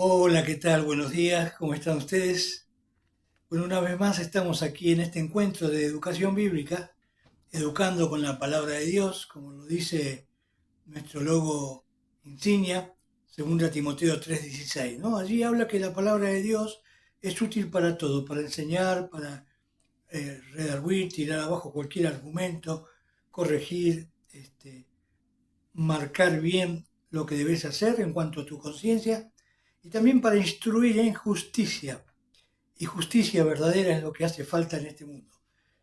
Hola, ¿qué tal? Buenos días, ¿cómo están ustedes? Bueno, una vez más estamos aquí en este encuentro de educación bíblica, educando con la palabra de Dios, como lo dice nuestro logo insignia, 2 Timoteo 3:16, ¿no? Allí habla que la palabra de Dios es útil para todo, para enseñar, para redarguir, tirar abajo cualquier argumento, corregir, marcar bien lo que debes hacer en cuanto a tu conciencia y también para instruir en justicia. Y justicia verdadera es lo que hace falta en este mundo.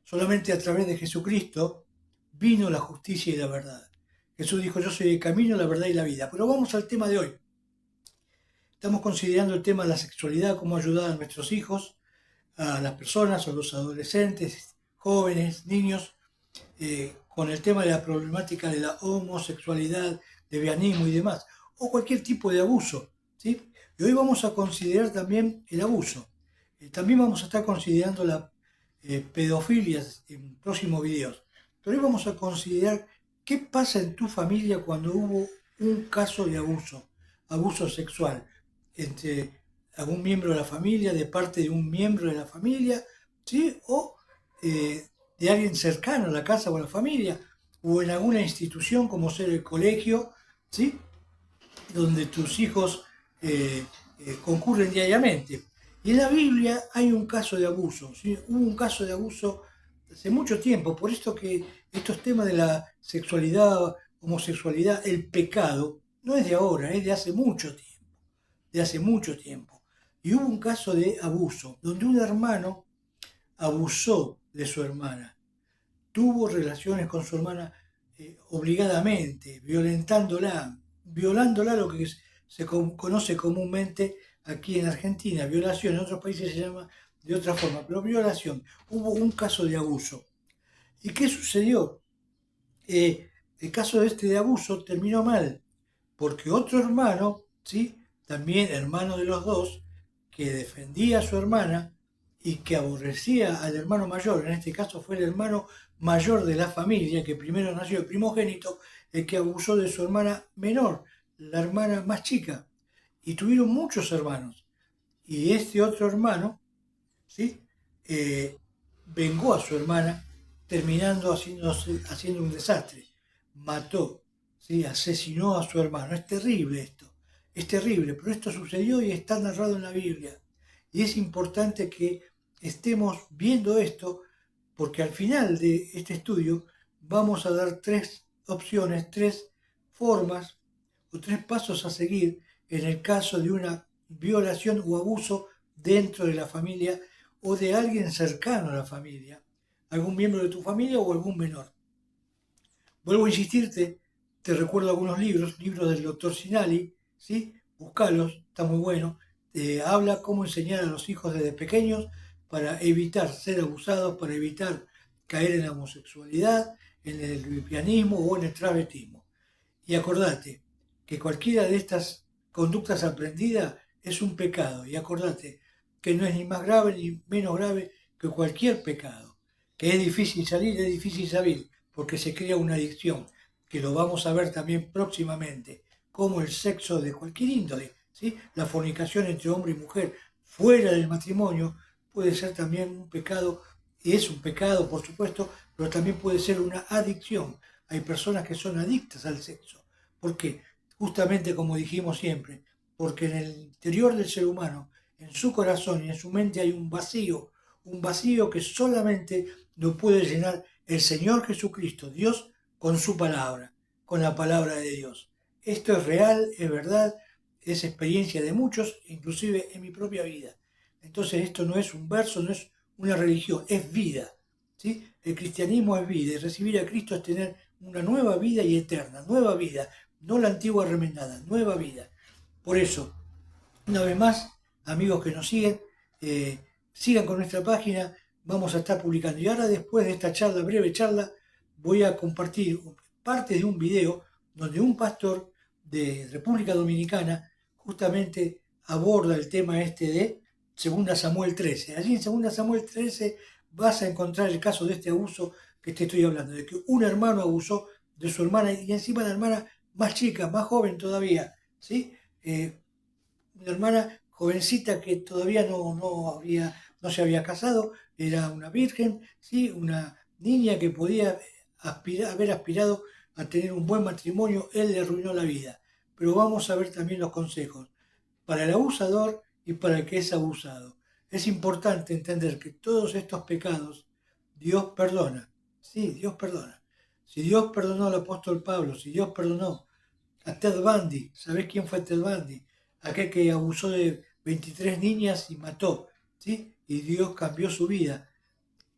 Solamente a través de Jesucristo vino la justicia y la verdad. Jesús dijo, yo soy el camino, la verdad y la vida. Pero vamos al tema de hoy. Estamos considerando el tema de la sexualidad, cómo ayudar a nuestros hijos, a las personas, a los adolescentes, jóvenes, niños, con el tema de la problemática de la homosexualidad, lesbianismo y demás, o cualquier tipo de abuso, ¿sí? Y hoy vamos a considerar también el abuso. También vamos a estar considerando la pedofilia en próximos videos. Pero hoy vamos a considerar qué pasa en tu familia cuando hubo un caso de abuso, abuso sexual, entre algún miembro de la familia, de parte de un miembro de la familia, ¿sí? O de alguien cercano a la casa o a la familia, o en alguna institución como ser el colegio, ¿sí? Donde tus hijos concurren diariamente. Y en la Biblia hay un caso de abuso, ¿sí? Hubo un caso de abuso hace mucho tiempo, por esto que estos temas de la sexualidad, homosexualidad, el pecado, no es de ahora, es de hace mucho tiempo, de hace mucho tiempo. Y hubo un caso de abuso, donde un hermano abusó de su hermana, tuvo relaciones con su hermana obligadamente, violándola lo que se conoce comúnmente aquí en Argentina, violación, en otros países se llama de otra forma, pero violación. Hubo un caso de abuso. ¿Y qué sucedió? El caso este de abuso terminó mal, porque otro hermano, ¿sí? También hermano de los dos, que defendía a su hermana y que aborrecía al hermano mayor, en este caso fue el hermano mayor de la familia, que primero nació el primogénito, el que abusó de su hermana menor, la hermana más chica, y tuvieron muchos hermanos. Y este otro hermano, ¿sí? Eh, vengó a su hermana, terminando haciendo un desastre. Mató, ¿sí? Asesinó a su hermano. Es terrible esto, es terrible, pero esto sucedió y está narrado en la Biblia. Y es importante que estemos viendo esto porque al final de este estudio vamos a dar tres opciones, tres formas o tres pasos a seguir en el caso de una violación o abuso dentro de la familia o de alguien cercano a la familia, algún miembro de tu familia o algún menor. Vuelvo a insistirte, te recuerdo algunos libros, libros del doctor Sinali, ¿sí? Buscalos, está muy bueno. Habla cómo enseñar a los hijos desde pequeños para evitar ser abusados, para evitar caer en la homosexualidad, en el lesbianismo o en el travestismo. Y acordate que cualquiera de estas conductas aprendidas es un pecado. Y acordate que no es ni más grave ni menos grave que cualquier pecado. Que es difícil salir, porque se crea una adicción, que lo vamos a ver también próximamente, como el sexo de cualquier índole, ¿sí? La fornicación entre hombre y mujer fuera del matrimonio puede ser también un pecado, y es un pecado, por supuesto, pero también puede ser una adicción. Hay personas que son adictas al sexo. ¿Por qué? Justamente como dijimos siempre, porque en el interior del ser humano, en su corazón y en su mente hay un vacío que solamente lo puede llenar el Señor Jesucristo, Dios, con su palabra, con la palabra de Dios. Esto es real, es verdad, es experiencia de muchos, inclusive en mi propia vida. Entonces esto no es un verso, no es una religión, es vida. ¿Sí? El cristianismo es vida y recibir a Cristo es tener una nueva vida y eterna, nueva vida, no la antigua remendada, nueva vida. Por eso, una vez más, amigos que nos siguen, eh, sigan con nuestra página, vamos a estar publicando. Y ahora después de esta charla, breve charla, voy a compartir parte de un video donde un pastor de República Dominicana justamente aborda el tema este de 2 Samuel 13. Allí en 2 Samuel 13 vas a encontrar el caso de este abuso que te estoy hablando, de que un hermano abusó de su hermana y encima la hermana más chica, más joven todavía, ¿sí? una hermana jovencita que todavía no se había casado, era una virgen, ¿sí? Una niña que podía haber aspirado a tener un buen matrimonio, él le arruinó la vida. Pero vamos a ver también los consejos para el abusador y para el que es abusado. Es importante entender que todos estos pecados Dios perdona. Sí, Dios perdona. Si Dios perdonó al apóstol Pablo, si Dios perdonó a Ted Bundy, ¿sabés quién fue Ted Bundy? Aquel que abusó de 23 niñas y mató, ¿sí? Y Dios cambió su vida.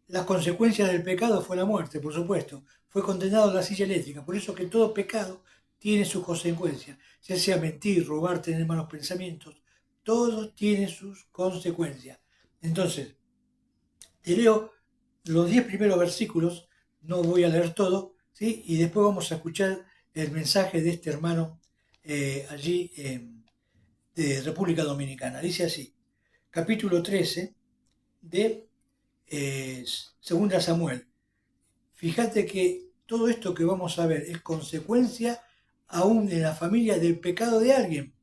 Las consecuencias del pecado fue la muerte, por supuesto. Fue condenado a la silla eléctrica. Por eso que todo pecado tiene sus consecuencias. Ya sea mentir, robar, tener malos pensamientos. Todo tiene sus consecuencias. Entonces, te leo los 10 primeros versículos. No voy a leer todo, ¿sí? Y después vamos a escuchar el mensaje de este hermano allí de República Dominicana. Dice así, capítulo 13 de Segunda Samuel. Fíjate que todo esto que vamos a ver es consecuencia aún en la familia del pecado de alguien,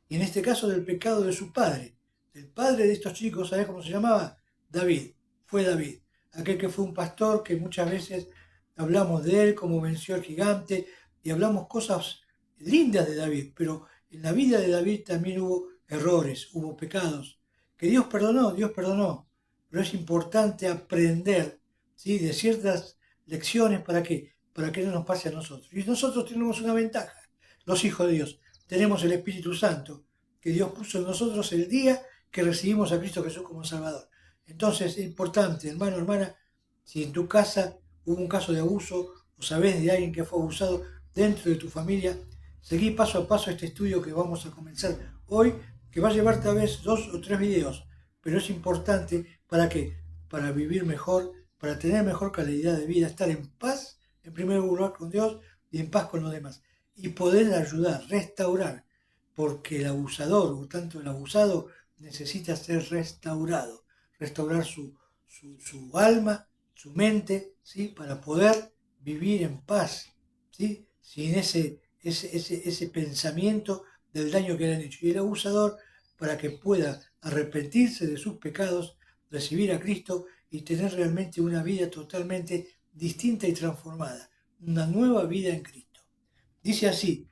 y en este caso del pecado de su padre. El padre de estos chicos, ¿sabes cómo se llamaba? David, fue David, aquel que fue un pastor que muchas veces hablamos de él, cómo venció al gigante, y hablamos cosas lindas de David, pero en la vida de David también hubo errores, hubo pecados, que Dios perdonó, pero es importante aprender, ¿sí? De ciertas lecciones para que no nos pase a nosotros. Y nosotros tenemos una ventaja, los hijos de Dios, tenemos el Espíritu Santo que Dios puso en nosotros el día que recibimos a Cristo Jesús como Salvador. Entonces es importante, hermano, hermana, si en tu casa hubo un caso de abuso o sabes de alguien que fue abusado dentro de tu familia, seguí paso a paso este estudio que vamos a comenzar hoy, que va a llevar tal vez 2 o 3 videos, pero es importante para que, para vivir mejor, para tener mejor calidad de vida, estar en paz, en primer lugar con Dios y en paz con los demás, y poder ayudar, restaurar, porque el abusador, o tanto el abusado, necesita ser restaurado, restaurar su alma, su mente, ¿sí? Para poder vivir en paz, ¿sí? Sin ese pensamiento del daño que le han hecho. Y el abusador, para que pueda arrepentirse de sus pecados, recibir a Cristo y tener realmente una vida totalmente distinta y transformada, una nueva vida en Cristo. Dice así,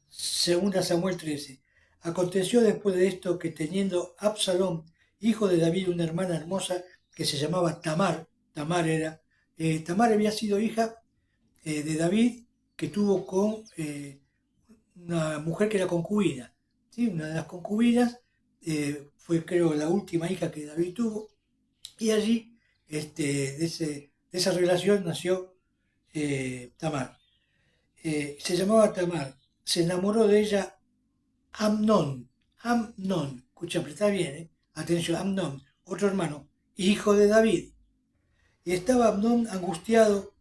segunda Samuel 13. Aconteció después de esto que teniendo Absalón, hijo de David, una hermana hermosa que se llamaba Tamar, Tamar había sido hija de David que tuvo con una mujer que era concubina, ¿sí? Una de las concubinas fue creo la última hija que David tuvo y allí de esa relación nació Tamar. Se llamaba Tamar, se enamoró de ella Amnón, escucha, está bien, atención, Amnón, otro hermano, hijo de David. Y estaba Amnón angustiado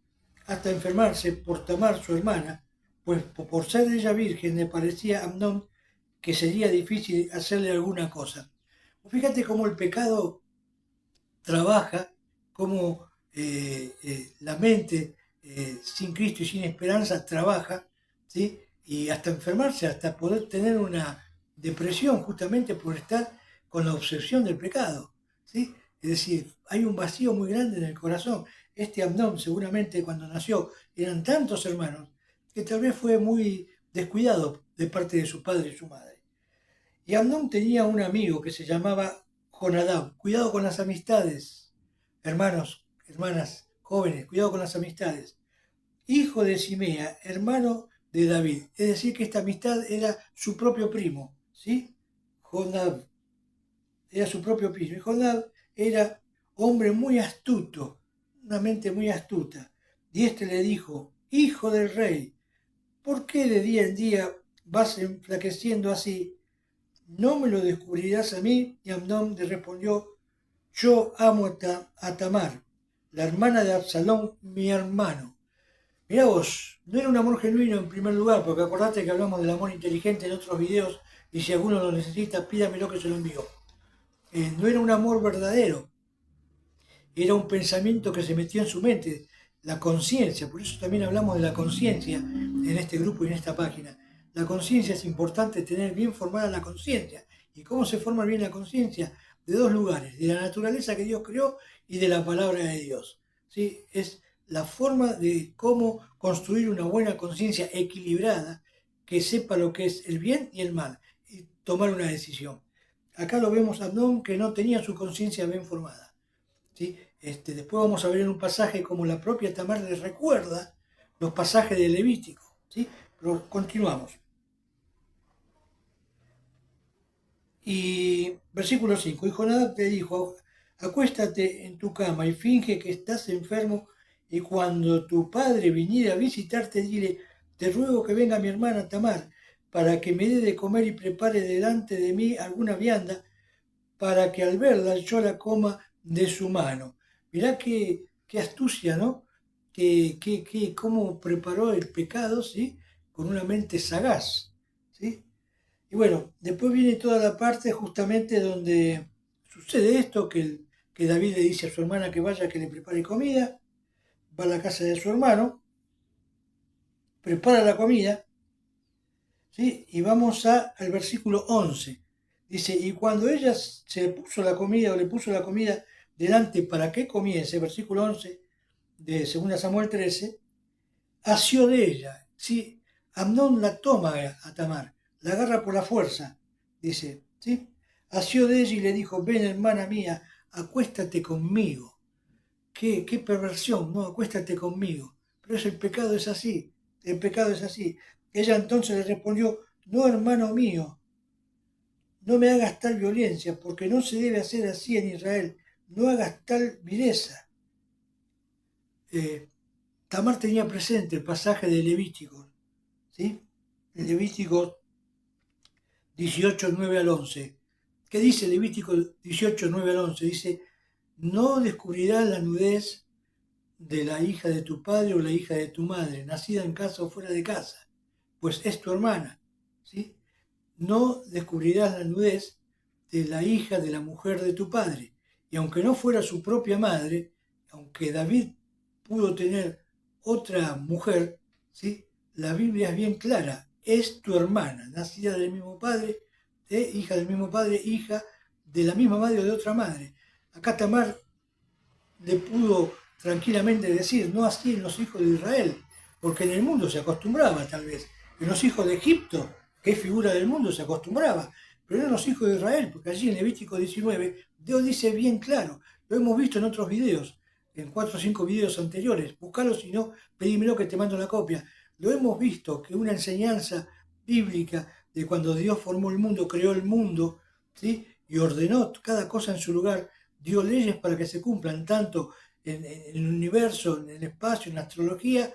hasta enfermarse por Tamar, su hermana, pues por ser ella virgen le parecía a Amnón que sería difícil hacerle alguna cosa. Fíjate cómo el pecado trabaja, cómo la mente sin Cristo y sin esperanza trabaja, ¿sí? Y hasta enfermarse, hasta poder tener una depresión justamente por estar con la obsesión del pecado, ¿sí? Es decir, hay un vacío muy grande en el corazón. Este Amnón seguramente cuando nació eran tantos hermanos que tal vez fue muy descuidado de parte de su padre y su madre. Y Amnón tenía un amigo que se llamaba Jonadab. Cuidado con las amistades, hermanos, hermanas, jóvenes, cuidado con las amistades. Hijo de Simea, hermano de David. Es decir, que esta amistad era su propio primo, ¿sí? Jonadab era su propio primo. Y Jonadab era hombre muy astuto, una mente muy astuta. Y este le dijo, hijo del rey, ¿por qué de día en día vas enflaqueciendo así? ¿No me lo descubrirás a mí? Y Amnón le respondió, yo amo a Tamar, la hermana de Absalón, mi hermano. Mirá vos, no era un amor genuino en primer lugar, porque acordate que hablamos del amor inteligente en otros videos, y si alguno lo necesita, pídamelo que se lo envío. No era un amor verdadero, era un pensamiento que se metió en su mente, la conciencia, por eso también hablamos de la conciencia en este grupo y en esta página. La conciencia es importante, tener bien formada la conciencia ¿Y cómo se forma bien la conciencia? De dos lugares, de la naturaleza que Dios creó y de la palabra de Dios. ¿Sí? Es la forma de cómo construir una buena conciencia equilibrada que sepa lo que es el bien y el mal y tomar una decisión. Acá lo vemos a Amnón que no tenía su conciencia bien formada. ¿Sí? Después vamos a ver en un pasaje como la propia Tamar le recuerda los pasajes de Levítico. ¿Sí? Pero continuamos. Y versículo 5, y Jonadab te dijo, acuéstate en tu cama y finge que estás enfermo, y cuando tu padre viniera a visitarte, dile, te ruego que venga mi hermana Tamar, para que me dé de comer y prepare delante de mí alguna vianda, para que al verla yo la coma de su mano. Mirá qué astucia, ¿no? Cómo preparó el pecado, ¿sí? Con una mente sagaz, ¿sí? Y bueno, después viene toda la parte justamente donde sucede esto, que David le dice a su hermana que vaya, que le prepare comida, va a la casa de su hermano, prepara la comida, ¿sí? Y vamos al versículo 11. Dice, y cuando ella se puso la comida o le puso la comida delante para que comiese, versículo 11 de 2 Samuel 13, asió de ella, ¿sí? Amnón la toma a Tamar, la agarra por la fuerza, dice, ¿sí? Asió de ella y le dijo, ven hermana mía, acuéstate conmigo. Qué perversión, ¿no? Acuéstate conmigo. Pero el pecado es así, el pecado es así. Ella entonces le respondió, no hermano mío, no me hagas tal violencia, porque no se debe hacer así en Israel, no hagas tal vileza. Eh, Tamar tenía presente el pasaje de Levítico, ¿sí? Levítico 18, 9 al 11. ¿Qué dice Levítico 18, 9 al 11? Dice, no descubrirás la nudez de la hija de tu padre o la hija de tu madre, nacida en casa o fuera de casa, pues es tu hermana, ¿sí? No descubrirás la nudez de la hija de la mujer de tu padre. Y aunque no fuera su propia madre, aunque David pudo tener otra mujer, ¿sí? La Biblia es bien clara, es tu hermana, nacida del mismo padre, hija del mismo padre, hija de la misma madre o de otra madre. Acá Tamar le pudo tranquilamente decir, no así en los hijos de Israel, porque en el mundo se acostumbraba tal vez, en los hijos de Egipto, que es figura del mundo, se acostumbraba, pero en los hijos de Israel, porque allí en Levítico 19, Dios dice bien claro, lo hemos visto en otros videos, en 4 o 5 videos anteriores, buscalo si no, pedímelo que te mando la copia, lo hemos visto que una enseñanza bíblica de cuando Dios formó el mundo, creó el mundo, ¿sí? Y ordenó cada cosa en su lugar, dio leyes para que se cumplan tanto en el universo, en el espacio, en la astrología,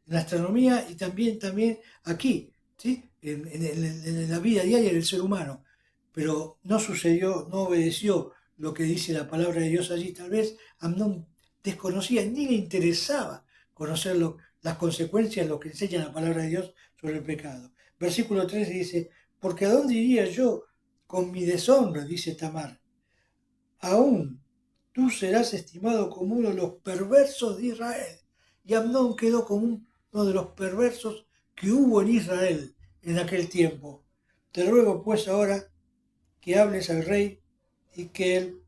en la astronomía y también aquí, ¿sí? En la vida diaria del ser humano. Pero no sucedió, no obedeció lo que dice la palabra de Dios allí. Tal vez Amnón desconocía, ni le interesaba conocer las consecuencias, lo que enseña la palabra de Dios sobre el pecado. Versículo 3 dice, porque ¿a dónde iría yo con mi deshonra? Dice Tamar. Aún tú serás estimado como uno de los perversos de Israel. Y Amnón quedó como uno de los perversos que hubo en Israel en aquel tiempo. Te ruego pues ahora que hables al rey y que él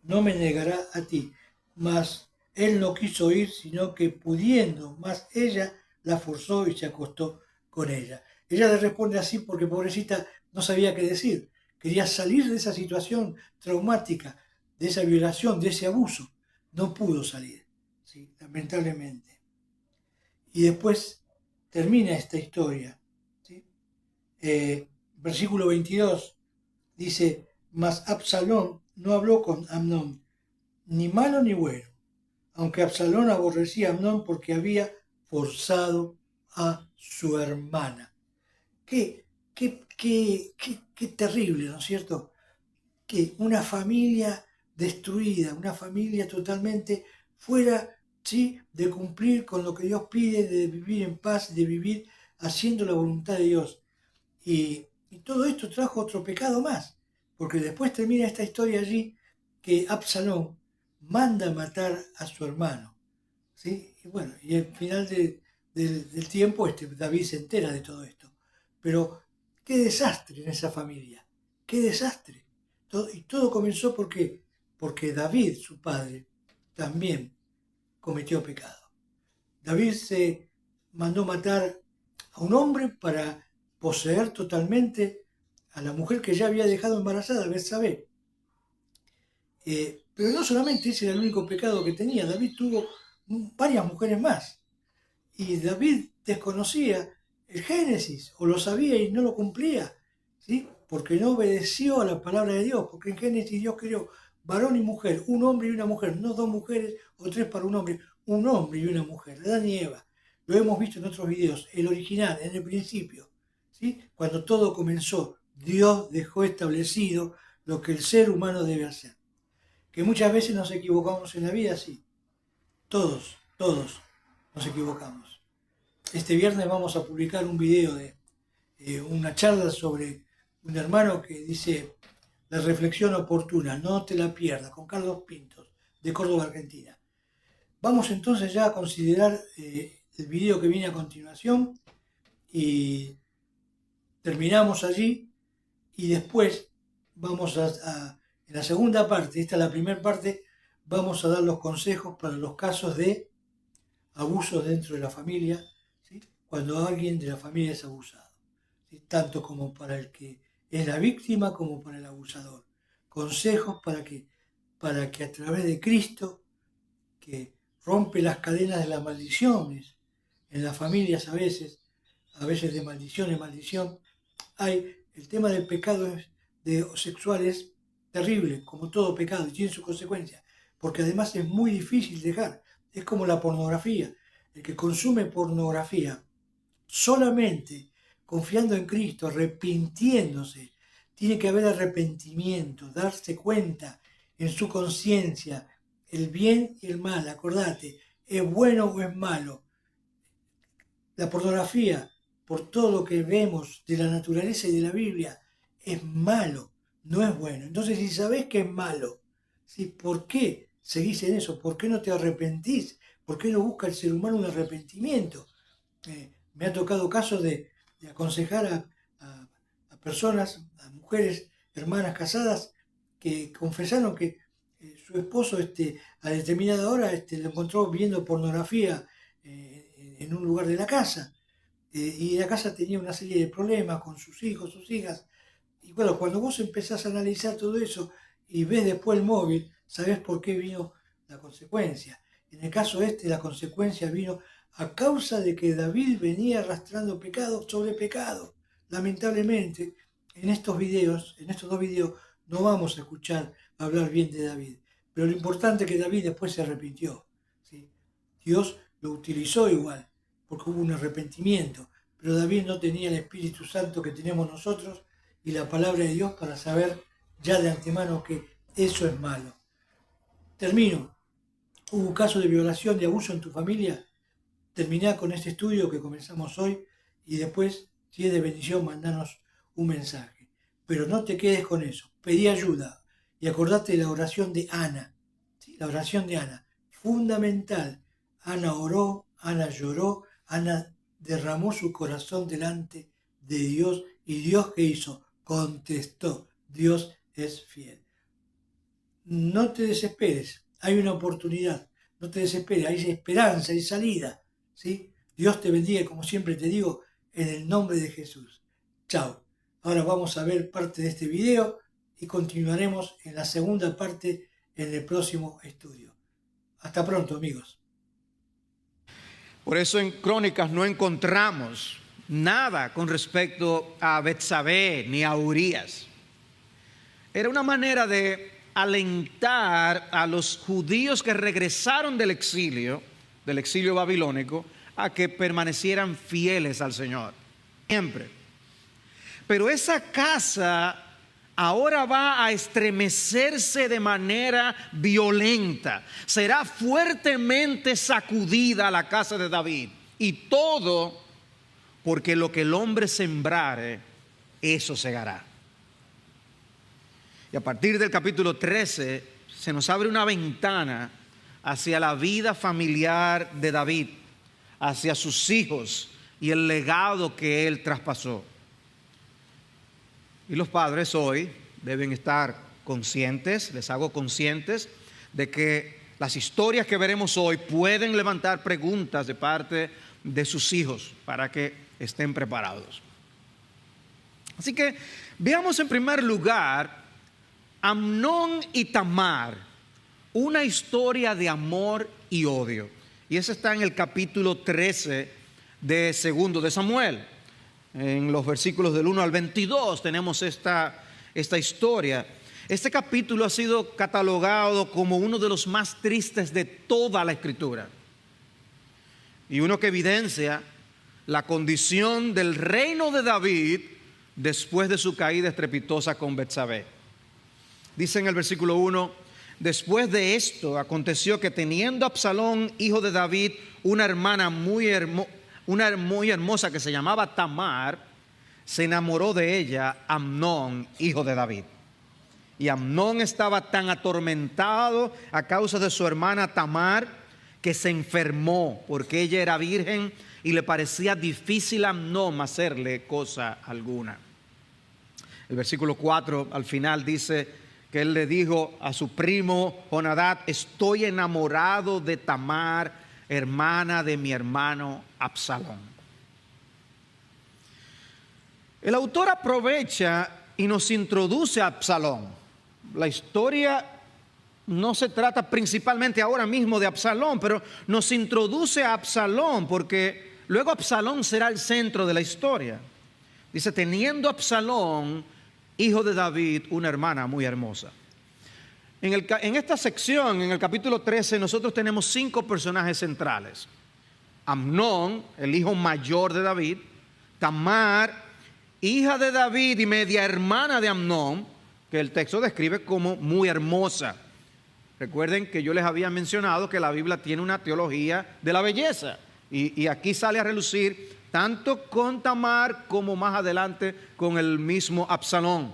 no me negará a ti. Mas él no quiso ir, sino que pudiendo, más ella la forzó y se acostó con ella. Ella le responde así porque pobrecita no sabía qué decir. Quería salir de esa situación traumática, de esa violación, de ese abuso. No pudo salir, ¿sí? Lamentablemente. Y después termina esta historia, ¿sí? Versículo 22 dice, mas Absalón no habló con Amnón, ni malo ni bueno, aunque Absalón aborrecía a Amnón porque había forzado a su hermana. Qué terrible, ¿no es cierto? Que una familia destruida, una familia totalmente fuera, ¿sí? De cumplir con lo que Dios pide, de vivir en paz, de vivir haciendo la voluntad de Dios. Y todo esto trajo otro pecado más, porque después termina esta historia allí que Absalón manda matar a su hermano, ¿sí? Y bueno, y al final del tiempo David se entera de todo esto. Pero qué desastre en esa familia, qué desastre. Y todo comenzó porque David, su padre, también cometió pecado. David se mandó matar a un hombre para poseer totalmente a la mujer que ya había dejado embarazada, Betsabé. Pero no solamente ese era el único pecado que tenía, David tuvo varias mujeres más. Y David desconocía el Génesis, o lo sabía y no lo cumplía, ¿sí? Porque no obedeció a la palabra de Dios, porque en Génesis Dios creó varón y mujer, un hombre y una mujer, no dos mujeres o tres para un hombre y una mujer, Adán y Eva. Lo hemos visto en otros videos, el original, en el principio, ¿sí? Cuando todo comenzó, Dios dejó establecido lo que el ser humano debe hacer. Que muchas veces nos equivocamos en la vida, sí. Todos nos equivocamos. Este viernes vamos a publicar un video de una charla sobre un hermano que dice la reflexión oportuna, no te la pierdas, con Carlos Pintos, de Córdoba, Argentina. Vamos entonces ya a considerar el video que viene a continuación y terminamos allí y después vamos en la segunda parte, esta es la primera parte, vamos a dar los consejos para los casos de abusos dentro de la familia, ¿sí? Cuando alguien de la familia es abusado, ¿sí? Tanto como para el que es la víctima como para el abusador. Consejos para que a través de Cristo, que rompe las cadenas de las maldiciones en las familias a veces de maldición en maldición, hay el tema del pecado sexual es terrible, como todo pecado, y tiene sus consecuencias, porque además es muy difícil dejar. Es como la pornografía. El que consume pornografía solamente confiando en Cristo, arrepintiéndose, tiene que haber arrepentimiento, darse cuenta en su conciencia el bien y el mal. Acordate, es bueno o es malo. La pornografía, por todo lo que vemos de la naturaleza y de la Biblia, es malo, no es bueno. Entonces, si sabés que es malo, ¿sí? ¿Por qué seguís en eso? ¿Por qué no te arrepentís? ¿Por qué no busca el ser humano un arrepentimiento? Me ha tocado casos de aconsejar a personas, a mujeres, hermanas casadas, que confesaron que su esposo a determinada hora lo encontró viendo pornografía en un lugar de la casa. Y la casa tenía una serie de problemas con sus hijos, sus hijas. Y bueno, cuando vos empezás a analizar todo eso y ves después el móvil, sabés por qué vino la consecuencia. En el caso la consecuencia vino a causa de que David venía arrastrando pecado sobre pecado. Lamentablemente, en estos dos videos, no vamos a escuchar hablar bien de David. Pero lo importante es que David después se arrepintió, ¿sí? Dios lo utilizó igual, porque hubo un arrepentimiento. Pero David no tenía el Espíritu Santo que tenemos nosotros y la palabra de Dios para saber ya de antemano que eso es malo. Termino. ¿Hubo un caso de violación, de abuso en tu familia? Terminá con este estudio que comenzamos hoy y después, si es de bendición, mandanos un mensaje. Pero no te quedes con eso, pedí ayuda y acordate de la oración de Ana, ¿sí? La oración de Ana, fundamental. Ana oró, Ana lloró, Ana derramó su corazón delante de Dios y Dios, ¿qué hizo? Contestó. Dios es fiel. No te desesperes, hay una oportunidad, no te desesperes, hay esperanza, hay salida, ¿sí? Dios te bendiga, como siempre te digo, en el nombre de Jesús. Chao. Ahora vamos a ver parte de este video y continuaremos en la segunda parte en el próximo estudio. Hasta pronto, amigos. Por eso en Crónicas no encontramos nada con respecto a Betsabé ni a Urías. Era una manera de alentar a los judíos que regresaron del exilio babilónico, a que permanecieran fieles al Señor, siempre. Pero esa casa ahora va a estremecerse de manera violenta. Será fuertemente sacudida la casa de David. Y todo porque lo que el hombre sembrare, eso segará. Y a partir del capítulo 13 se nos abre una ventana hacia la vida familiar de David, hacia sus hijos y el legado que él traspasó. Y los padres hoy deben estar conscientes, les hago conscientes de que las historias que veremos hoy pueden levantar preguntas de parte de sus hijos para que estén preparados. Así que veamos en primer lugar Amnón y Tamar, una historia de amor y odio. Y eso está en el capítulo 13 de Segundo de Samuel. En los versículos del 1 al 22 tenemos esta historia. Este capítulo ha sido catalogado como uno de los más tristes de toda la Escritura. Y uno que evidencia la condición del reino de David después de su caída estrepitosa con Betsabé. Dice en el versículo 1: después de esto aconteció que teniendo Absalón, hijo de David, una hermana muy hermosa que se llamaba Tamar, se enamoró de ella Amnón, hijo de David. Y Amnón estaba tan atormentado a causa de su hermana Tamar que se enfermó porque ella era virgen y le parecía difícil a Amnón hacerle cosa alguna. El versículo 4 al final dice que él le dijo a su primo Jonadab: estoy enamorado de Tamar, hermana de mi hermano Absalón. El autor aprovecha y nos introduce a Absalón. La historia no se trata principalmente ahora mismo de Absalón, pero nos introduce a Absalón porque luego Absalón será el centro de la historia. Dice: teniendo Absalón, hijo de David, una hermana muy hermosa. En esta sección, en el capítulo 13, nosotros tenemos 5 personajes centrales: Amnón, el hijo mayor de David; Tamar, hija de David y media hermana de Amnón, que el texto describe como muy hermosa. Recuerden que yo les había mencionado que la Biblia tiene una teología de la belleza, y aquí sale a relucir tanto con Tamar como más adelante con el mismo Absalón.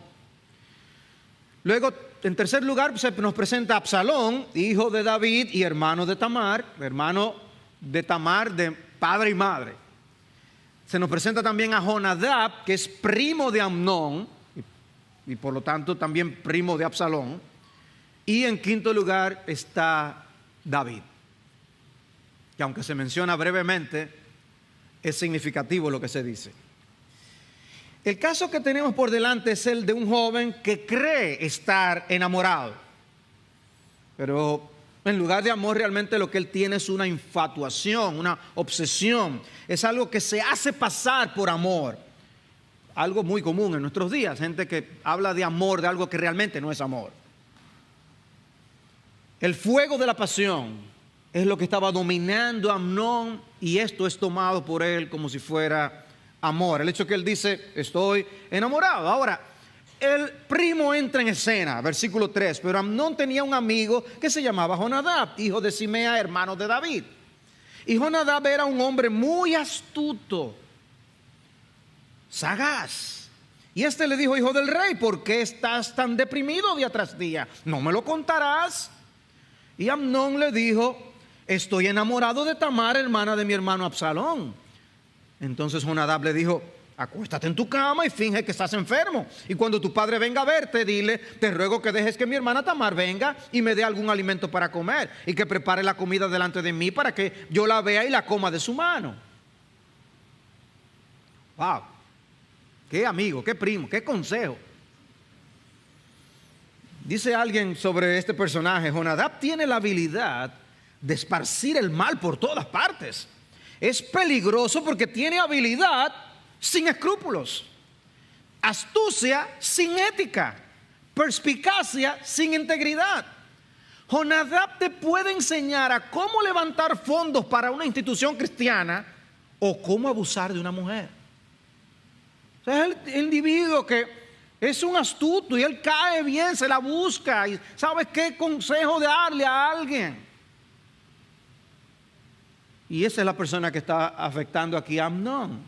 Luego, en tercer lugar, se nos presenta Absalón, hijo de David y hermano de Tamar de padre y madre. Se nos presenta también a Jonadab, que es primo de Amnón y por lo tanto también primo de Absalón. Y en quinto lugar está David, que aunque se menciona brevemente, es significativo lo que se dice. El caso que tenemos por delante es el de un joven que cree estar enamorado, pero en lugar de amor realmente lo que él tiene es una infatuación, una obsesión. Es algo que se hace pasar por amor. Algo muy común en nuestros días, gente que habla de amor, de algo que realmente no es amor. El fuego de la pasión es lo que estaba dominando a Amnón, y esto es tomado por él como si fuera amor. El hecho que él dice: estoy enamorado. Ahora, el primo entra en escena, versículo 3. Pero Amnón tenía un amigo que se llamaba Jonadab, hijo de Simea, hermano de David. Y Jonadab era un hombre muy astuto, sagaz. Y este le dijo: hijo del rey, ¿por qué estás tan deprimido día tras día? ¿No me lo contarás? Y Amnón le dijo: estoy enamorado de Tamar, hermana de mi hermano Absalón. Entonces Jonadab le dijo: acuéstate en tu cama y finge que estás enfermo. Y cuando tu padre venga a verte, dile: te ruego que dejes que mi hermana Tamar venga y me dé algún alimento para comer, y que prepare la comida delante de mí para que yo la vea y la coma de su mano. Wow, qué amigo, qué primo, qué consejo. Dice alguien sobre este personaje: Jonadab tiene la habilidad de esparcir el mal por todas partes. Es peligroso porque tiene habilidad sin escrúpulos, astucia sin ética, perspicacia sin integridad. Jonadab te puede enseñar a cómo levantar fondos para una institución cristiana o cómo abusar de una mujer. O sea, es el individuo que es un astuto y él cae bien, se la busca y sabe qué consejo darle a alguien. Y esa es la persona que está afectando aquí a Amnón.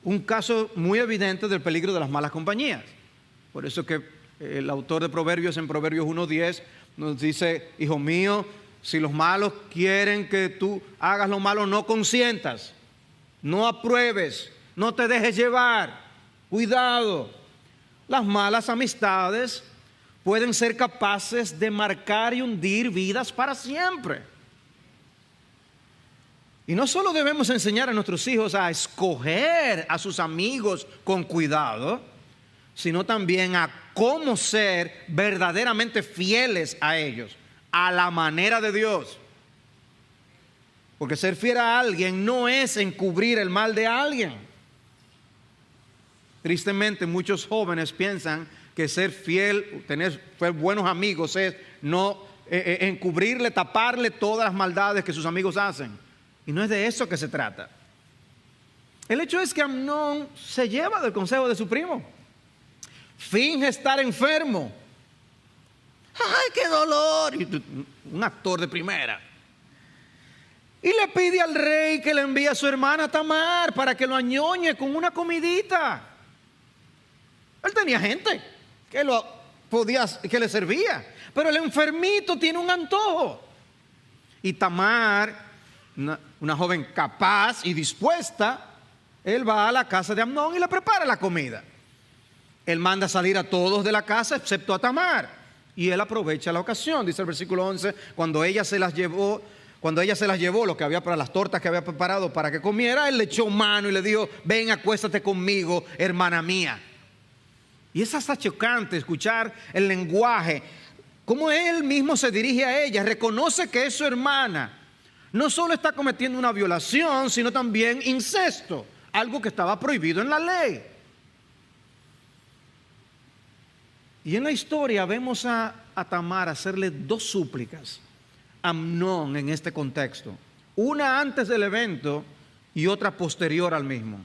Un caso muy evidente del peligro de las malas compañías. Por eso que el autor de Proverbios, en Proverbios 1:10, nos dice: hijo mío, si los malos quieren que tú hagas lo malo, no consientas, no apruebes, no te dejes llevar. Cuidado. las malas amistades pueden ser capaces de marcar y hundir vidas para siempre. Y no solo debemos enseñar a nuestros hijos a escoger a sus amigos con cuidado, sino también a cómo ser verdaderamente fieles a ellos, a la manera de Dios. Porque ser fiel a alguien no es encubrir el mal de alguien. Tristemente, muchos jóvenes piensan que ser fiel, tener buenos amigos es no encubrirle, taparle todas las maldades que sus amigos hacen. Y no es de eso que se trata. El hecho es que Amnón se lleva del consejo de su primo. Finge estar enfermo. ¡Ay, qué dolor! Un actor de primera. Y le pide al rey que le envíe a su hermana Tamar para que lo añoñe con una comidita. Él tenía gente que le servía. Pero el enfermito tiene un antojo. Y Tamar, una joven capaz y dispuesta, él va a la casa de Amnón y le prepara la comida. Él manda salir a todos de la casa excepto a Tamar. Y él aprovecha la ocasión, dice el versículo 11, cuando ella se las llevó, lo que había para las tortas que había preparado para que comiera, él le echó mano y le dijo: ven, acuéstate conmigo, hermana mía. Y es hasta chocante escuchar el lenguaje, cómo él mismo se dirige a ella, reconoce que es su hermana. No solo está cometiendo una violación, sino también incesto, algo que estaba prohibido en la ley. Y en la historia vemos a Tamar hacerle dos súplicas a Amnón en este contexto. Una antes del evento y otra posterior al mismo.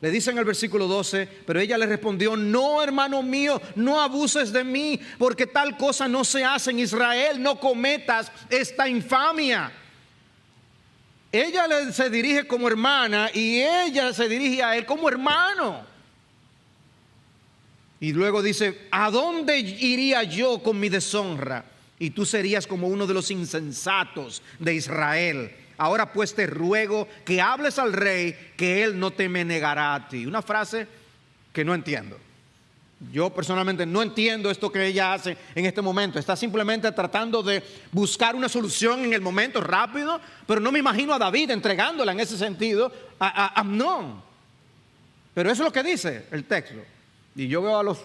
Le dice en el versículo 12, pero ella le respondió: no, hermano mío, no abuses de mí, porque tal cosa no se hace en Israel, no cometas esta infamia. Ella se dirige como hermana y ella se dirige a él como hermano. Y luego dice: ¿a dónde iría yo con mi deshonra? Y tú serías como uno de los insensatos de Israel. Ahora pues te ruego que hables al rey, que él no te me negará a ti. Una frase que no entiendo. Yo personalmente no entiendo esto que ella hace en este momento. Está simplemente tratando de buscar una solución en el momento rápido, pero no me imagino a David entregándola en ese sentido a Amnón. Pero eso es lo que dice el texto. Y yo veo a los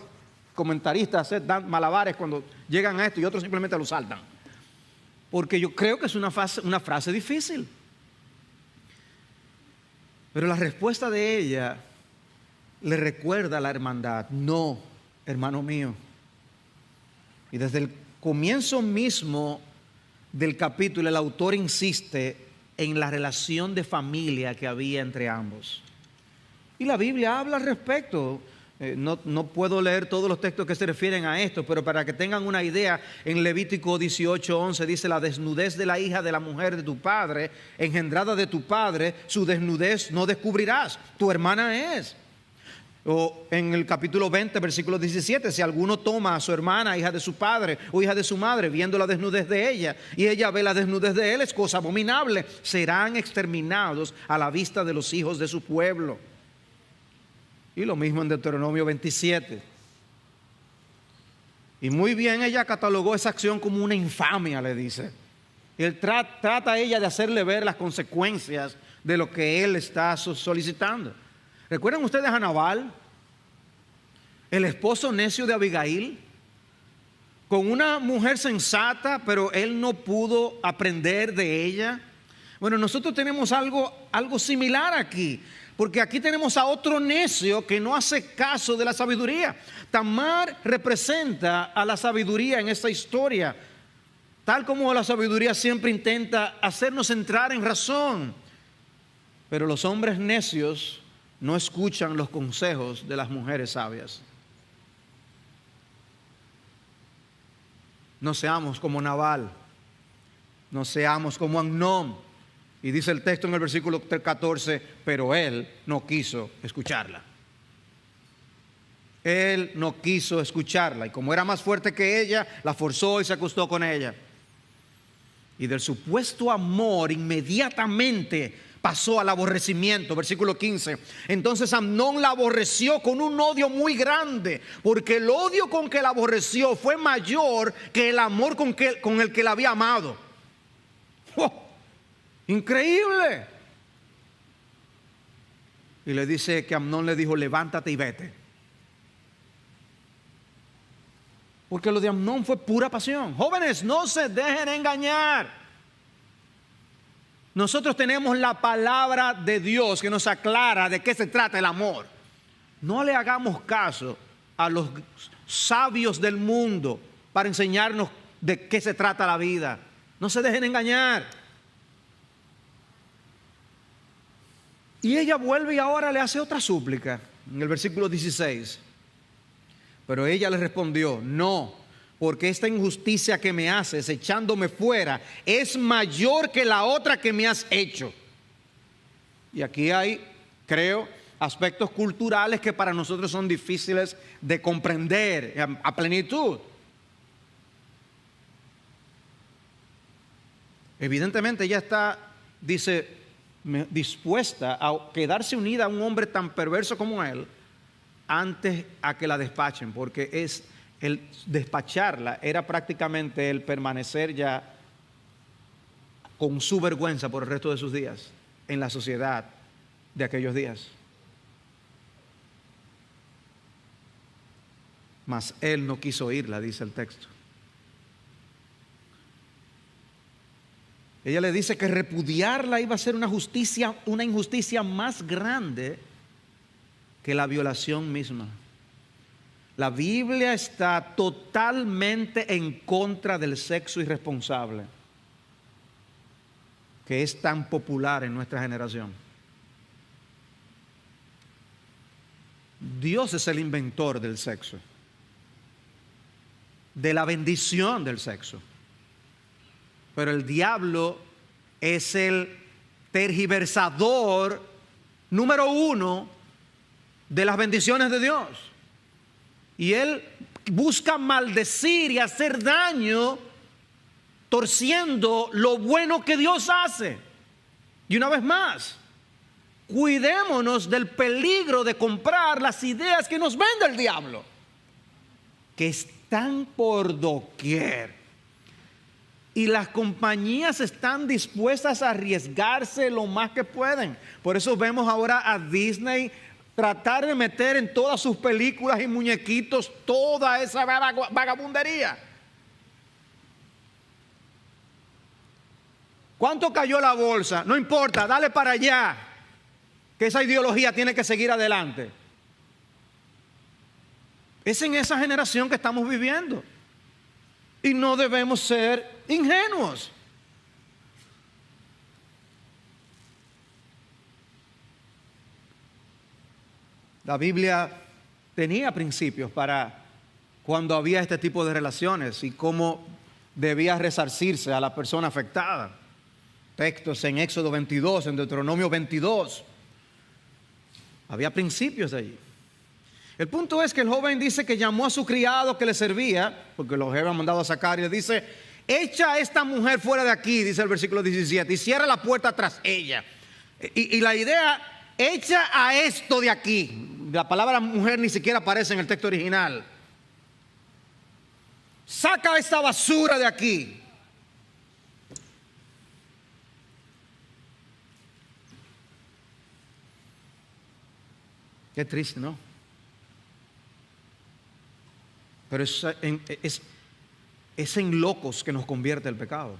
comentaristas hacer malabares cuando llegan a esto y otros simplemente lo saltan. Porque yo creo que es una frase difícil. Pero la respuesta de ella le recuerda a la hermandad: no, hermano mío. Y desde el comienzo mismo del capítulo, el autor insiste en la relación de familia que había entre ambos. Y la Biblia habla al respecto. No puedo leer todos los textos que se refieren a esto, pero para que tengan una idea, en Levítico 18:11 dice: la desnudez de la hija de la mujer de tu padre, engendrada de tu padre, su desnudez no descubrirás, tu hermana es. O en el capítulo 20, versículo 17, si alguno toma a su hermana, hija de su padre o hija de su madre, viendo la desnudez de ella, y ella ve la desnudez de él, es cosa abominable, serán exterminados a la vista de los hijos de su pueblo. Y lo mismo en Deuteronomio 27. Y muy bien ella catalogó esa acción como una infamia, le dice. Y él trata a ella de hacerle ver las consecuencias de lo que él está solicitando. ¿Recuerdan ustedes a Nabal? El esposo necio de Abigail, con una mujer sensata, pero él no pudo aprender de ella. Bueno, nosotros tenemos algo similar aquí. Porque aquí tenemos a otro necio que no hace caso de la sabiduría. Tamar representa a la sabiduría en esta historia, tal como la sabiduría siempre intenta hacernos entrar en razón. Pero los hombres necios no escuchan los consejos de las mujeres sabias. No seamos como Nabal, no seamos como Amnón. Y dice el texto en el versículo 14, pero él no quiso escucharla. Él no quiso escucharla. Y como era más fuerte que ella, la forzó y se acostó con ella. Y del supuesto amor, inmediatamente pasó al aborrecimiento, versículo 15. Entonces Amnón la aborreció con un odio muy grande, porque el odio con que la aborreció fue mayor que el amor con el que la había amado. ¡Oh! Increíble. Y le dice que Amnón le dijo: levántate y vete. Porque lo de Amnón fue pura pasión. Jóvenes, no se dejen engañar. Nosotros tenemos la palabra de Dios que nos aclara de qué se trata el amor. No le hagamos caso a los sabios del mundo para enseñarnos de qué se trata la vida. No se dejen engañar. Y ella vuelve y ahora le hace otra súplica en el versículo 16. Pero ella le respondió: no, porque esta injusticia que me haces echándome fuera es mayor que la otra que me has hecho. Y aquí hay, creo, aspectos culturales que para nosotros son difíciles de comprender a plenitud. Evidentemente ella está, dice, dispuesta a quedarse unida a un hombre tan perverso como él antes a que la despachen, porque el despacharla era prácticamente el permanecer ya con su vergüenza por el resto de sus días en la sociedad de aquellos días. Mas él no quiso oírla, dice el texto. Ella le dice que repudiarla iba a ser una injusticia más grande que la violación misma. La Biblia está totalmente en contra del sexo irresponsable, que es tan popular en nuestra generación. Dios es el inventor del sexo, de la bendición del sexo. Pero el diablo es el tergiversador número uno de las bendiciones de Dios. Y él busca maldecir y hacer daño torciendo lo bueno que Dios hace. Y una vez más, cuidémonos del peligro de comprar las ideas que nos vende el diablo, que están por doquier. Y las compañías están dispuestas a arriesgarse lo más que pueden. Por eso vemos ahora a Disney tratar de meter en todas sus películas y muñequitos toda esa vagabundería. ¿Cuánto cayó la bolsa? No importa, dale para allá, que esa ideología tiene que seguir adelante. Es en esa generación que estamos viviendo. Y no debemos ser ingenuos. La Biblia tenía principios para cuando había este tipo de relaciones y cómo debía resarcirse a la persona afectada. Textos en Éxodo 22, en Deuteronomio 22. Había principios allí. El punto es que el joven dice que llamó a su criado que le servía, porque los habían mandado a sacar, y le dice: echa a esta mujer fuera de aquí, dice el versículo 17, y cierra la puerta tras ella. Y la idea, echa a esto de aquí. La palabra mujer ni siquiera aparece en el texto original. Saca esta basura de aquí. Qué triste, ¿no? Pero es en locos que nos convierte el pecado.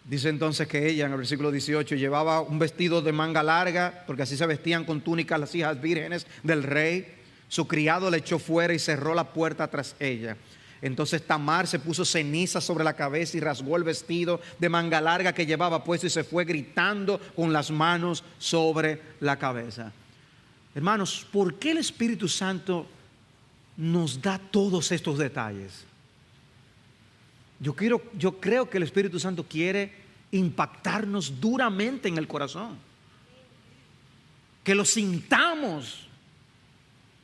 Dice entonces que ella, en el versículo 18, llevaba un vestido de manga larga, porque así se vestían con túnicas las hijas vírgenes del rey. Su criado le echó fuera y cerró la puerta tras ella. Entonces Tamar se puso ceniza sobre la cabeza y rasgó el vestido de manga larga que llevaba puesto y se fue gritando con las manos sobre la cabeza. Hermanos, ¿por qué el Espíritu Santo nos da todos estos detalles? Yo creo que el Espíritu Santo quiere impactarnos duramente en el corazón. Que lo sintamos.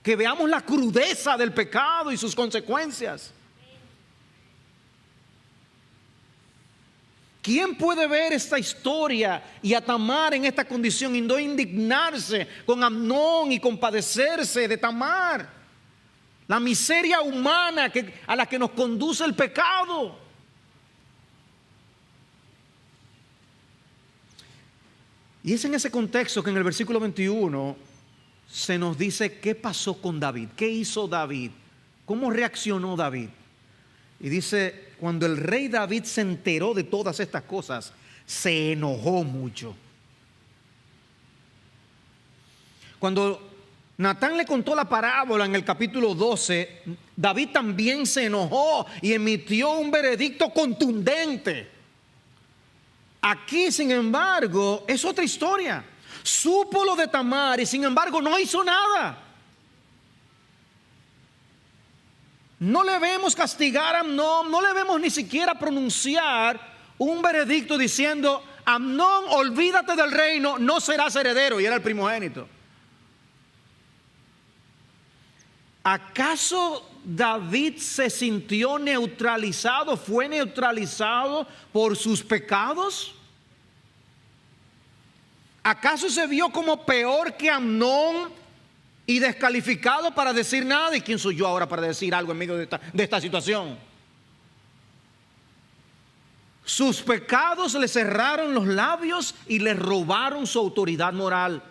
Que veamos la crudeza del pecado y sus consecuencias. ¿Quién puede ver esta historia y a Tamar en esta condición y no indignarse con Amnón y compadecerse de Tamar? La miseria humana a la que nos conduce el pecado. Y es en ese contexto que en el versículo 21 se nos dice qué pasó con David, qué hizo David, cómo reaccionó David. Y dice, cuando el rey David se enteró de todas estas cosas, se enojó mucho. Cuando Natán le contó la parábola en el capítulo 12, David también se enojó y emitió un veredicto contundente. Aquí, sin embargo, es otra historia. Supo lo de Tamar y sin embargo no hizo nada. No le vemos castigar a Amnón, no le vemos ni siquiera pronunciar un veredicto diciendo: Amnón, olvídate del reino, no serás heredero. Y era el primogénito. ¿Acaso David se sintió neutralizado, fue neutralizado por sus pecados? ¿Acaso se vio como peor que Amnón y descalificado para decir nada? ¿Y quién soy yo ahora para decir algo en medio de esta situación? Sus pecados le cerraron los labios y le robaron su autoridad moral.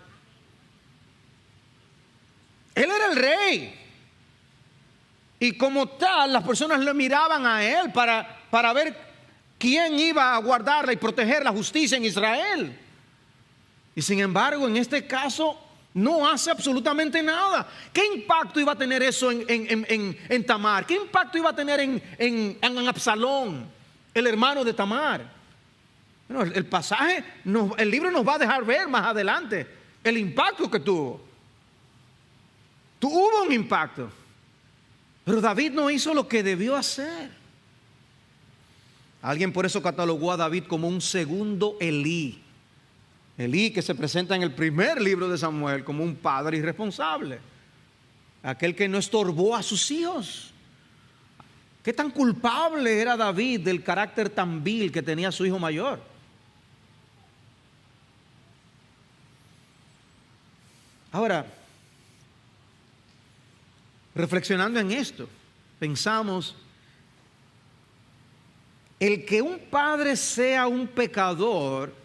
Él era el rey. Y como tal, las personas le miraban a él para ver quién iba a guardar y proteger la justicia en Israel. Y sin embargo, en este caso, no hace absolutamente nada. ¿Qué impacto iba a tener eso en Tamar? ¿Qué impacto iba a tener en Absalón, el hermano de Tamar? Bueno, el pasaje, el libro nos va a dejar ver más adelante el impacto que tuvo. Hubo un impacto. Pero David no hizo lo que debió hacer. Alguien por eso catalogó a David como un segundo Elí. Elí, que se presenta en el primer libro de Samuel como un padre irresponsable, aquel que no estorbó a sus hijos. ¿Qué tan culpable era David del carácter tan vil que tenía su hijo mayor? Ahora, reflexionando en esto, pensamos, el que un padre sea un pecador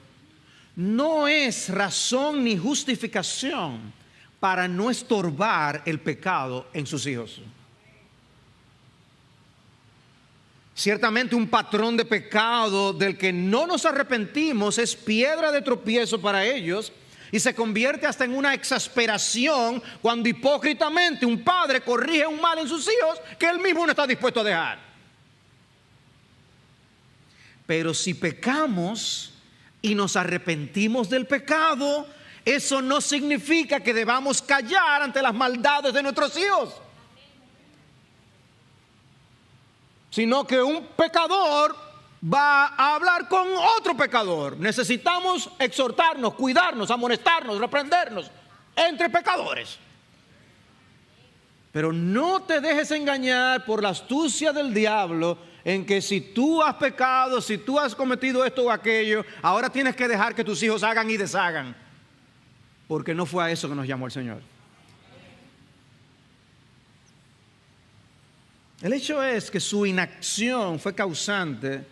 no es razón ni justificación para no estorbar el pecado en sus hijos. Ciertamente un patrón de pecado del que no nos arrepentimos es piedra de tropiezo para ellos y se convierte hasta en una exasperación cuando hipócritamente un padre corrige un mal en sus hijos que él mismo no está dispuesto a dejar. Pero si pecamos y nos arrepentimos del pecado, eso no significa que debamos callar ante las maldades de nuestros hijos, sino que un pecador va a hablar con otro pecador. Necesitamos exhortarnos, cuidarnos, amonestarnos, reprendernos entre pecadores. Pero no te dejes engañar por la astucia del diablo en que si tú has pecado, si tú has cometido esto o aquello, ahora tienes que dejar que tus hijos hagan y deshagan, porque no fue a eso que nos llamó el Señor. El hecho es que su inacción fue causante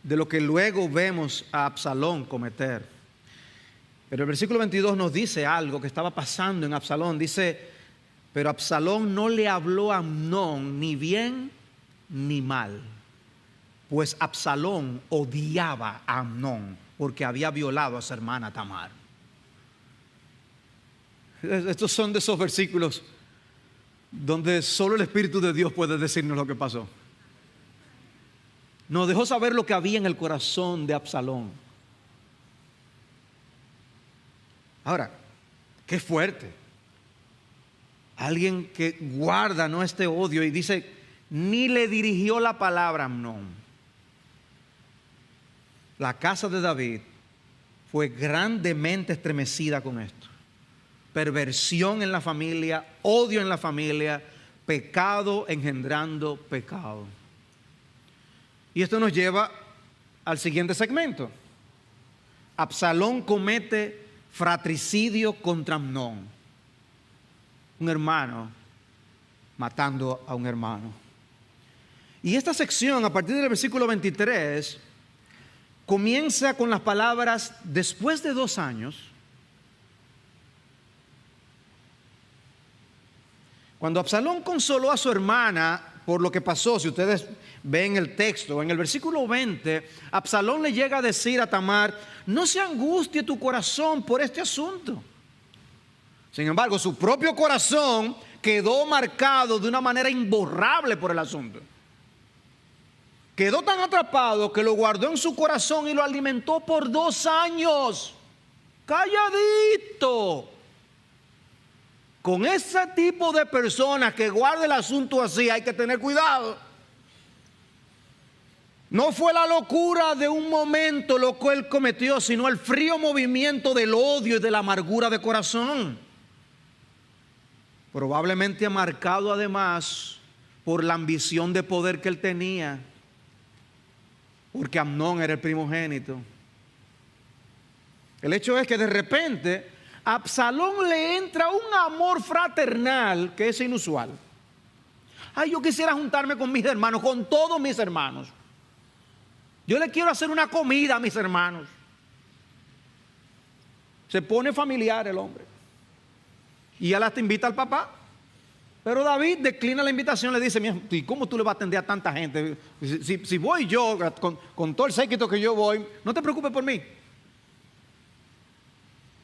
de lo que luego vemos a Absalón cometer. Pero el versículo 22 nos dice algo que estaba pasando en Absalón. Dice: pero Absalón no le habló a Amnón ni bien ni mal, pues Absalón odiaba a Amnón porque había violado a su hermana Tamar. Estos son de esos versículos donde solo el Espíritu de Dios puede decirnos lo que pasó. Nos dejó saber lo que había en el corazón de Absalón. Ahora, qué fuerte. Alguien que guarda este odio y dice: ni le dirigió la palabra a Amnón. La casa de David fue grandemente estremecida con esto. Perversión en la familia, odio en la familia, pecado engendrando pecado. Y esto nos lleva al siguiente segmento. Absalón comete fratricidio contra Amnón. Un hermano matando a un hermano. Y esta sección, a partir del versículo 23, comienza con las palabras: después de 2 años, cuando Absalón consoló a su hermana por lo que pasó, si ustedes ven el texto, en el versículo 20, Absalón le llega a decir a Tamar: no se angustie tu corazón por este asunto. Sin embargo, su propio corazón quedó marcado de una manera imborrable por el asunto. Quedó tan atrapado que lo guardó en su corazón y lo alimentó por 2 años. Calladito. Con ese tipo de personas que guarda el asunto así, hay que tener cuidado. No fue la locura de un momento lo que él cometió, sino el frío movimiento del odio y de la amargura de corazón. Probablemente marcado además por la ambición de poder que él tenía, porque Amnón era el primogénito. El hecho es que de repente a Absalón le entra un amor fraternal que es inusual. Ay, yo quisiera juntarme con mis hermanos, con todos mis hermanos. Yo le quiero hacer una comida a mis hermanos. Se pone familiar el hombre. Y él hasta invita al papá. Pero David declina la invitación, le dice: ¿y cómo tú le vas a atender a tanta gente? Si voy yo, con todo el séquito que yo voy, no te preocupes por mí.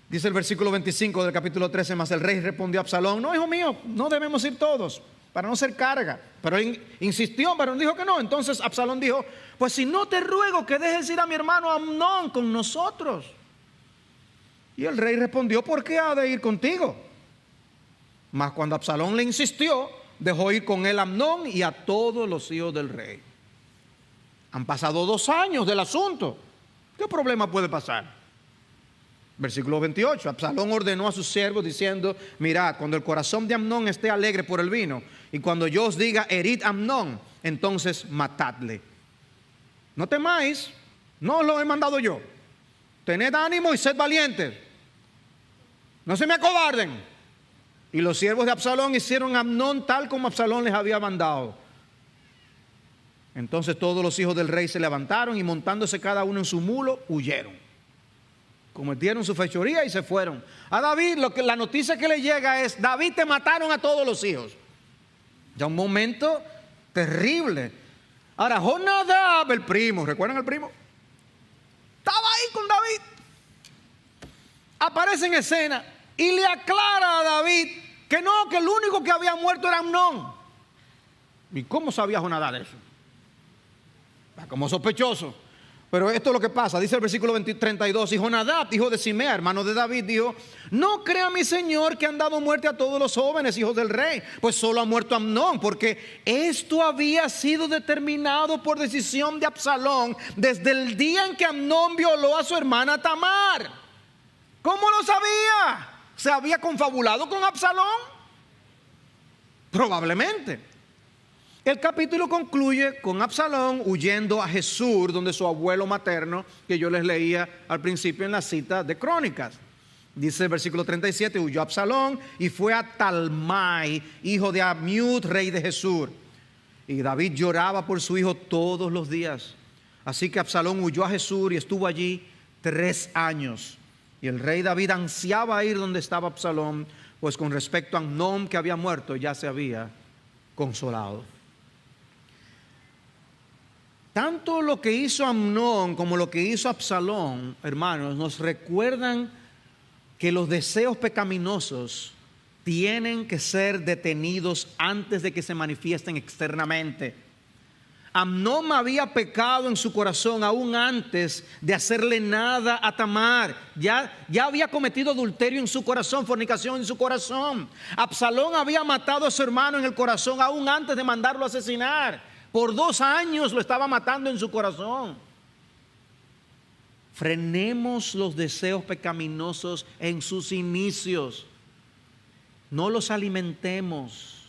Dice el versículo 25 del capítulo 13, mas el rey respondió a Absalón: no, hijo mío, no debemos ir todos, para no ser carga. Pero él insistió, pero dijo que no. Entonces Absalón dijo: pues si no, te ruego que dejes ir a mi hermano Amnón con nosotros. Y el rey respondió: ¿por qué ha de ir contigo? Mas cuando Absalón le insistió, dejó ir con él a Amnón y a todos los hijos del rey. Han pasado 2 años del asunto. ¿Qué problema puede pasar? Versículo 28, Absalón ordenó a sus siervos diciendo: mirad, cuando el corazón de Amnón esté alegre por el vino, y cuando yo os diga herid a Amnón, entonces matadle. No temáis, no os lo he mandado yo. Tened ánimo y sed valientes. No se me acobarden. Y los siervos de Absalón hicieron a Amnón tal como Absalón les había mandado. Entonces todos los hijos del rey se levantaron y montándose cada uno en su mulo, huyeron. Cometieron su fechoría y se fueron. A David la noticia que le llega es: David, te mataron a todos los hijos. Ya un momento terrible. Ahora Jonadab, el primo, ¿recuerdan al primo? Estaba ahí con David. Aparece en escena y le aclara a David que no, que el único que había muerto era Amnón. ¿Y cómo sabía Jonadab eso? Como sospechoso. Pero esto es lo que pasa, dice el versículo 32, y Jonadab, hijo de Simea, hermano de David, dijo: no crea mi señor que han dado muerte a todos los jóvenes hijos del rey, pues solo ha muerto Amnón, porque esto había sido determinado por decisión de Absalón desde el día en que Amnón violó a su hermana Tamar. ¿Cómo lo sabía? ¿Se había confabulado con Absalón? Probablemente. El capítulo concluye con Absalón huyendo a Jesús, donde su abuelo materno, que yo les leía al principio en la cita de Crónicas. Dice el versículo 37, huyó Absalón y fue a Talmai, hijo de Amiud, rey de Jesús. Y David lloraba por su hijo todos los días. Así que Absalón huyó a Jesús y estuvo allí 3 años. Y el rey David ansiaba ir donde estaba Absalón, pues con respecto a Amnón, que había muerto, ya se había consolado. Tanto lo que hizo Amnón como lo que hizo Absalón, hermanos, nos recuerdan que los deseos pecaminosos tienen que ser detenidos antes de que se manifiesten externamente. Amnón había pecado en su corazón aún antes de hacerle nada a Tamar. Ya había cometido adulterio en su corazón, fornicación en su corazón. Absalón había matado a su hermano en el corazón aún antes de mandarlo a asesinar. Por 2 años lo estaba matando en su corazón. Frenemos los deseos pecaminosos en sus inicios. No los alimentemos.